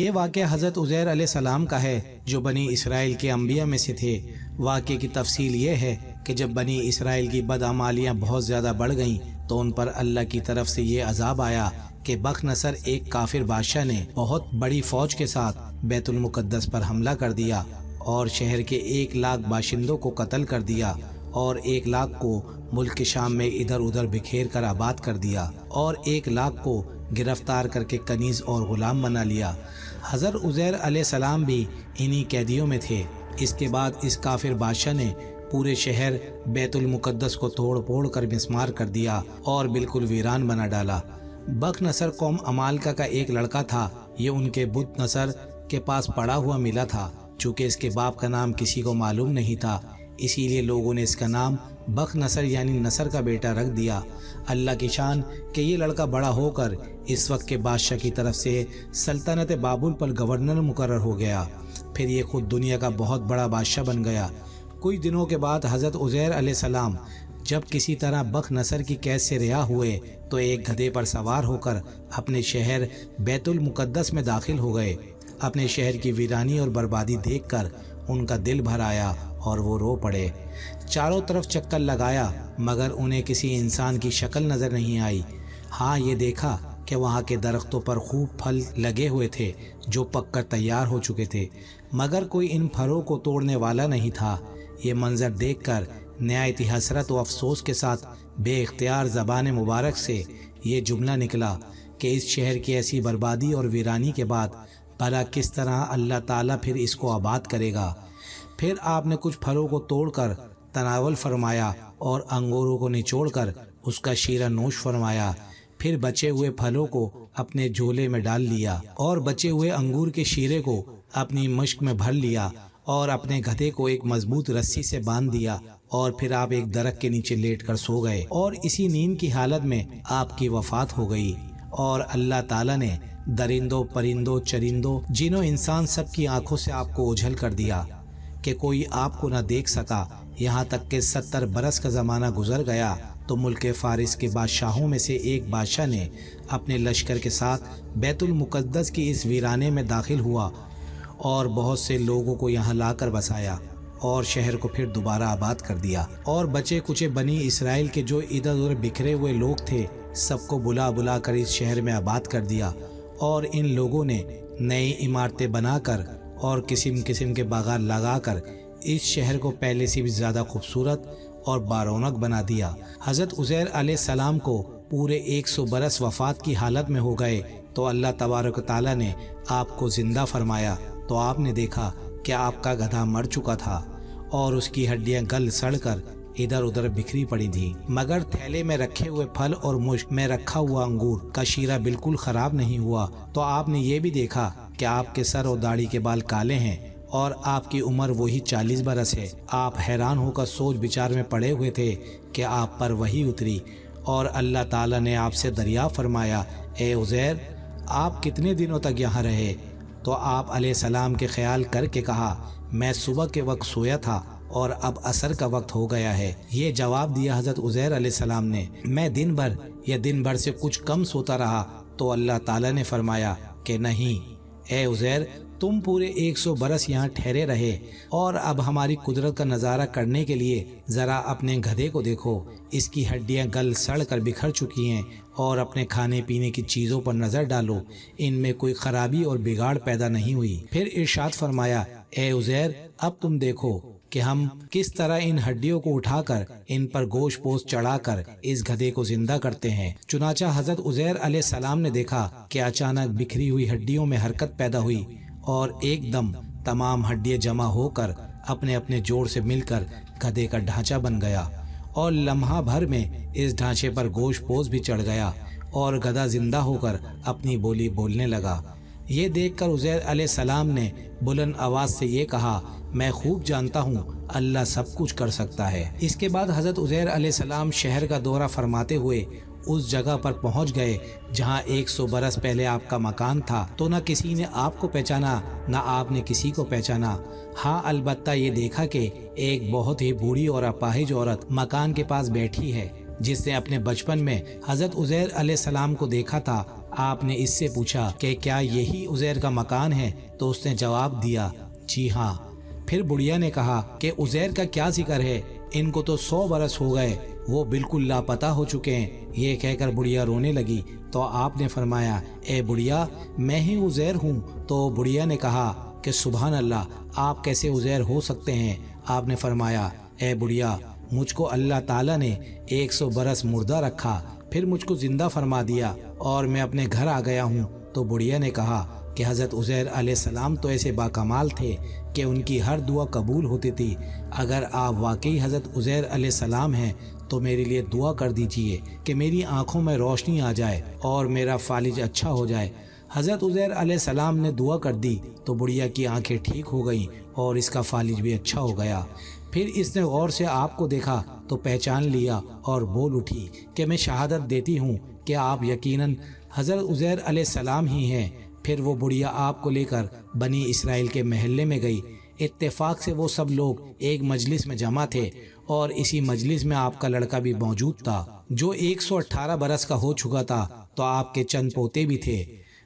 یہ واقعہ حضرت عزیر علیہ السلام کا ہے جو بنی اسرائیل کے انبیاء میں سے تھے۔ واقعے کی تفصیل یہ ہے کہ جب بنی اسرائیل کی بدعمالیاں بہت زیادہ بڑھ گئیں تو ان پر اللہ کی طرف سے یہ عذاب آیا کہ بخت نصر ایک کافر بادشاہ نے بہت بڑی فوج کے ساتھ بیت المقدس پر حملہ کر دیا اور شہر کے 1,00,000 باشندوں کو قتل کر دیا اور 1,00,000 کو ملک شام میں ادھر ادھر بکھیر کر آباد کر دیا اور 1,00,000 کو گرفتار کر کے کنیز اور غلام بنا لیا۔ حضرت عزیر علیہ السلام بھی انہی قیدیوں میں تھے۔ اس کے بعد اس کافر بادشاہ نے پورے شہر بیت المقدس کو توڑ پھوڑ کر مسمار کر دیا اور بالکل ویران بنا ڈالا۔ بخت نصر قوم عمالقہ کا ایک لڑکا تھا۔ یہ ان کے بت نصر کے پاس پڑا ہوا ملا تھا۔ چونکہ اس کے باپ کا نام کسی کو معلوم نہیں تھا، اسی لیے لوگوں نے اس کا نام بخت نصر یعنی نصر کا بیٹا رکھ دیا۔ اللہ کی شان کہ یہ لڑکا بڑا ہو کر اس وقت کے بادشاہ کی طرف سے سلطنت بابل پر گورنر مقرر ہو گیا۔ پھر یہ خود دنیا کا بہت بڑا بادشاہ بن گیا۔ کچھ دنوں کے بعد حضرت عزیر علیہ السلام جب کسی طرح بخت نصر کی قید سے رہا ہوئے تو ایک گدھے پر سوار ہو کر اپنے شہر بیت المقدس میں داخل ہو گئے۔ اپنے شہر کی ویرانی اور بربادی دیکھ کر ان کا دل بھر آیا اور وہ رو پڑے۔ چاروں طرف چکر لگایا مگر انہیں کسی انسان کی شکل نظر نہیں آئی۔ ہاں یہ دیکھا کہ وہاں کے درختوں پر خوب پھل لگے ہوئے تھے جو پک کر تیار ہو چکے تھے مگر کوئی ان پھلوں کو توڑنے والا نہیں تھا۔ یہ منظر دیکھ کر نہایت حسرت و افسوس کے ساتھ بے اختیار زبان مبارک سے یہ جملہ نکلا کہ اس شہر کی ایسی بربادی اور ویرانی کے بعد بھلا کس طرح اللہ تعالیٰ پھر اس کو آباد کرے گا۔ پھر آپ نے کچھ پھلوں کو توڑ کر تناول فرمایا اور انگوروں کو نچوڑ کر اس کا شیرہ نوش فرمایا۔ پھر بچے ہوئے پھلوں کو اپنے جھولے میں ڈال لیا اور بچے ہوئے انگور کے شیرے کو اپنی مشک میں بھر لیا اور اپنے گدھے کو ایک مضبوط رسی سے باندھ دیا اور پھر آپ ایک درخت کے نیچے لیٹ کر سو گئے اور اسی نیند کی حالت میں آپ کی وفات ہو گئی۔ اور اللہ تعالیٰ نے درندوں پرندوں چرندوں جنوں انسان سب کی آنکھوں سے آپ کو اوجھل کر دیا کہ کوئی آپ کو نہ دیکھ سکا، یہاں تک کہ 70 برس کا زمانہ گزر گیا تو ملک فارس کے بادشاہوں میں سے ایک بادشاہ نے اپنے لشکر کے ساتھ بیت المقدس کی اس ویرانے میں داخل ہوا اور بہت سے لوگوں کو یہاں لا کر بسایا اور شہر کو پھر دوبارہ آباد کر دیا اور بچے کچے بنی اسرائیل کے جو ادھر ادھر بکھرے ہوئے لوگ تھے سب کو بلا بلا کر اس شہر میں آباد کر دیا۔ اور ان لوگوں نے نئی عمارتیں بنا کر اور قسم قسم کے باغات لگا کر اس شہر کو پہلے سے بھی زیادہ خوبصورت اور بارونق بنا دیا۔ حضرت عزیر علیہ السلام کو پورے 100 برس وفات کی حالت میں ہو گئے تو اللہ تبارک و تعالیٰ نے آپ کو زندہ فرمایا تو آپ نے دیکھا کہ آپ کا گدھا مر چکا تھا اور اس کی ہڈیاں گل سڑ کر ادھر ادھر بکھری پڑی تھیں مگر تھیلے میں رکھے ہوئے پھل اور مشک میں رکھا ہوا انگور کا شیرہ بالکل خراب نہیں ہوا۔ تو آپ نے یہ بھی دیکھا کہ آپ کے سر اور داڑھی کے بال کالے ہیں اور آپ کی عمر وہی 40 برس ہے۔ آپ حیران ہو کر سوچ بچار میں پڑے ہوئے تھے کہ آپ پر وحی اتری اور اللہ تعالیٰ نے آپ سے دریافت فرمایا، اے عزیر آپ کتنے دنوں تک یہاں رہے؟ تو آپ علیہ السلام کے خیال کر کے کہا، میں صبح کے وقت سویا تھا اور اب عصر کا وقت ہو گیا ہے۔ یہ جواب دیا حضرت عزیر علیہ السلام نے، میں دن بھر یا دن بھر سے کچھ کم سوتا رہا۔ تو اللہ تعالیٰ نے فرمایا کہ نہیں اے عزیر، تم پورے 100 برس یہاں ٹھہرے رہے اور اب ہماری قدرت کا نظارہ کرنے کے لیے ذرا اپنے گدھے کو دیکھو، اس کی ہڈیاں گل سڑ کر بکھر چکی ہیں اور اپنے کھانے پینے کی چیزوں پر نظر ڈالو، ان میں کوئی خرابی اور بگاڑ پیدا نہیں ہوئی۔ پھر ارشاد فرمایا، اے عزیر اب تم دیکھو کہ ہم کس طرح ان ہڈیوں کو اٹھا کر ان پر گوشت پوست چڑھا کر اس گدھے کو زندہ کرتے ہیں۔ چنانچہ حضرت عزیر علیہ السلام نے دیکھا کہ اچانک بکھری ہوئی ہڈیوں میں حرکت پیدا ہوئی اور ایک دم تمام ہڈیاں جمع ہو کر اپنے اپنے جوڑ سے مل کر گدھے کا ڈھانچہ بن گیا اور لمحہ بھر میں اس ڈھانچے پر گوشت پوست بھی چڑھ گیا اور گدھا زندہ ہو کر اپنی بولی بولنے لگا۔ یہ دیکھ کر عزیر علیہ السلام نے بلند آواز سے یہ کہا، میں خوب جانتا ہوں اللہ سب کچھ کر سکتا ہے۔ اس کے بعد حضرت عزیر علیہ السلام شہر کا دورہ فرماتے ہوئے اس جگہ پر پہنچ گئے جہاں 100 برس پہلے آپ کا مکان تھا۔ تو نہ کسی نے آپ کو پہچانا نہ آپ نے کسی کو پہچانا۔ ہاں البتہ یہ دیکھا کہ ایک بہت ہی بوڑھی اور اپاہج عورت مکان کے پاس بیٹھی ہے جس نے اپنے بچپن میں حضرت عزیر علیہ السلام کو دیکھا تھا آپ نے اس سے پوچھا کہ کیا یہی عزیر کا مکان ہے؟ تو اس نے جواب دیا جی ہاں۔ پھر بڑھیا نے کہا کہ عزیر کا کیا ذکر ہے، ان کو تو 100 برس ہو گئے، وہ بالکل لاپتہ ہو چکے ہیں۔ یہ کہہ کر بڑھیا رونے لگی تو آپ نے فرمایا اے بڑھیا میں ہی عزیر ہوں۔ تو بڑھیا نے کہا کہ سبحان اللہ، آپ کیسے عزیر ہو سکتے ہیں؟ آپ نے فرمایا اے بڑھیا مجھ کو اللہ تعالیٰ نے 100 برس مردہ رکھا، پھر مجھ کو زندہ فرما دیا اور میں اپنے گھر آ گیا ہوں۔ تو بڑھیا نے کہا کہ حضرت عزیر علیہ السلام تو ایسے باکمال تھے کہ ان کی ہر دعا قبول ہوتی تھی۔ اگر آپ واقعی حضرت عزیر علیہ السلام ہیں تو میرے لیے دعا کر دیجئے کہ میری آنکھوں میں روشنی آ جائے اور میرا فالج اچھا ہو جائے۔ حضرت عزیر علیہ السلام نے دعا کر دی تو بڑھیا کی آنکھیں ٹھیک ہو گئیں اور اس کا فالج بھی اچھا ہو گیا۔ پھر اس نے غور سے آپ کو دیکھا تو پہچان لیا اور بول اٹھی کہ میں شہادت دیتی ہوں کہ آپ یقیناً حضرت عزیر علیہ السلام ہی ہیں۔ پھر وہ بڑھیا آپ کو لے کر بنی اسرائیل کے محلے میں گئی۔ اتفاق سے وہ سب لوگ ایک مجلس میں جمع تھے اور اسی مجلس میں آپ کا لڑکا بھی موجود تھا جو 118 برس کا ہو چکا تھا، تو آپ کے چند پوتے بھی تھے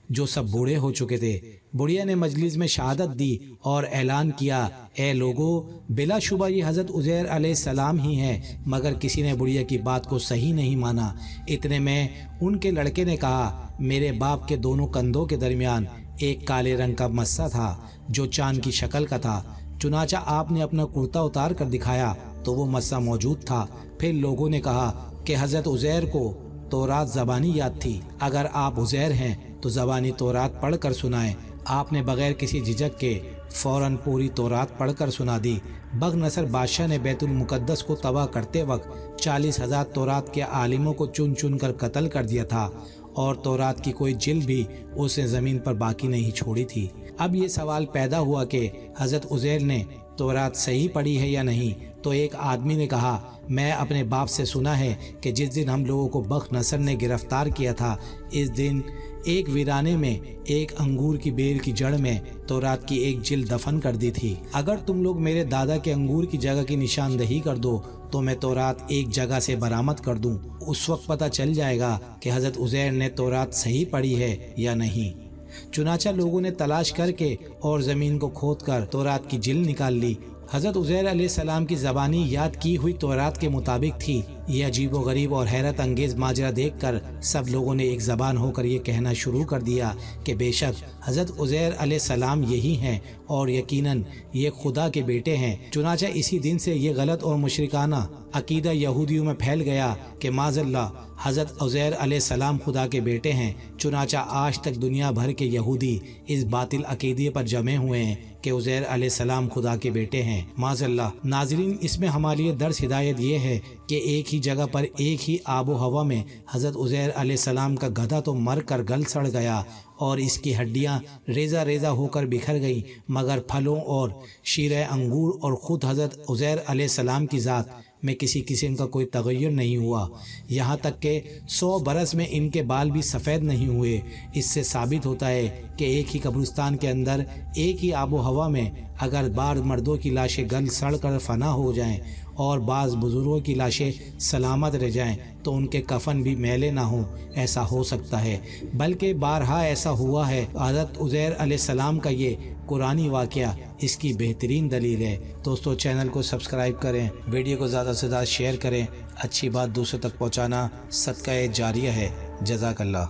جو سب بوڑھے ہو چکے تھے۔ بڑھیا نے مجلس میں شہادت دی اور اعلان کیا اے لوگو بلا شبہ یہ حضرت عزیر علیہ السلام ہی ہیں، مگر کسی نے بڑھیا کی بات کو صحیح نہیں مانا۔ اتنے میں ان کے لڑکے نے کہا میرے باپ کے دونوں کندھوں کے درمیان ایک کالے رنگ کا مسا تھا جو چاند کی شکل کا تھا۔ چنانچہ آپ نے اپنا کرتا اتار کر دکھایا تو وہ مسا موجود تھا۔ پھر لوگوں نے کہا کہ حضرت عزیر کو تورات زبانی یاد تھی، اگر آپ عزیر ہیں تو زبانی تورات پڑھ کر سنائیں۔ آپ نے بغیر کسی جھجک کے فوراً پوری تورات پڑھ کر سنا دی۔ بغنصر بادشاہ نے بیت المقدس کو تباہ کرتے وقت 40,000 تورات کے عالموں کو چن چن کر قتل کر دیا تھا اور تورات کی کوئی جلد بھی اس نے زمین پر باقی نہیں چھوڑی تھی۔ اب یہ سوال پیدا ہوا کہ حضرت عزیر نے تورات صحیح پڑھی ہے یا نہیں؟ تو ایک آدمی نے کہا میں اپنے باپ سے سنا ہے کہ جس دن ہم لوگوں کو بغنصر نے گرفتار کیا تھا اس دن ایک ویرانے میں ایک انگور کی بیل کی جڑ میں تورات کی ایک جلد دفن کر دی تھی۔ اگر تم لوگ میرے دادا کے انگور کی جگہ کی نشاندہی کر دو تو میں تورات ایک جگہ سے برآمد کر دوں، اس وقت پتہ چل جائے گا کہ حضرت عزیر نے تورات صحیح پڑھی ہے یا نہیں۔ چنانچہ لوگوں نے تلاش کر کے اور زمین کو کھود کر تورات کی جلد نکال لی۔ حضرت عزیر علیہ السلام کی زبانی یاد کی ہوئی تورات کے مطابق تھی۔ یہ عجیب و غریب اور حیرت انگیز ماجرا دیکھ کر سب لوگوں نے ایک زبان ہو کر یہ کہنا شروع کر دیا کہ بے شک حضرت عزیر علیہ السلام یہی ہیں اور یقیناً یہ خدا کے بیٹے ہیں۔ چنانچہ اسی دن سے یہ غلط اور مشرکانہ عقیدہ یہودیوں میں پھیل گیا کہ معاذ اللہ حضرت عزیر علیہ السلام خدا کے بیٹے ہیں۔ چنانچہ آج تک دنیا بھر کے یہودی اس باطل عقیدے پر جمے ہوئے ہیں کہ عزیر علیہ السلام خدا کے بیٹے ہیں، معاذ اللہ۔ ناظرین اس میں ہمارے لیے درس ہدایت یہ ہے کہ ایک ہی جگہ پر ایک ہی آب و ہوا میں حضرت عزیر علیہ السلام کا گدھا تو مر کر گل سڑ گیا اور اس کی ہڈیاں ریزہ ریزہ ہو کر بکھر گئیں، مگر پھلوں اور شیرہ انگور اور خود حضرت عزیر علیہ السلام کی ذات میں کسی قسم کا کوئی تغیر نہیں ہوا، یہاں تک کہ 100 برس میں ان کے بال بھی سفید نہیں ہوئے۔ اس سے ثابت ہوتا ہے کہ ایک ہی قبرستان کے اندر ایک ہی آب و ہوا میں اگر بعض مردوں کی لاشیں گل سڑ کر فنا ہو جائیں اور بعض بزرگوں کی لاشیں سلامت رہ جائیں تو ان کے کفن بھی میلے نہ ہوں، ایسا ہو سکتا ہے، بلکہ بارہا ایسا ہوا ہے۔ حضرت عزیر علیہ السلام کا یہ قرآنی واقعہ اس کی بہترین دلیل ہے۔ دوستو چینل کو سبسکرائب کریں، ویڈیو کو زیادہ سے زیادہ شیئر کریں، اچھی بات دوسروں تک پہنچانا صدقہ جاریہ ہے۔ جزاک اللہ۔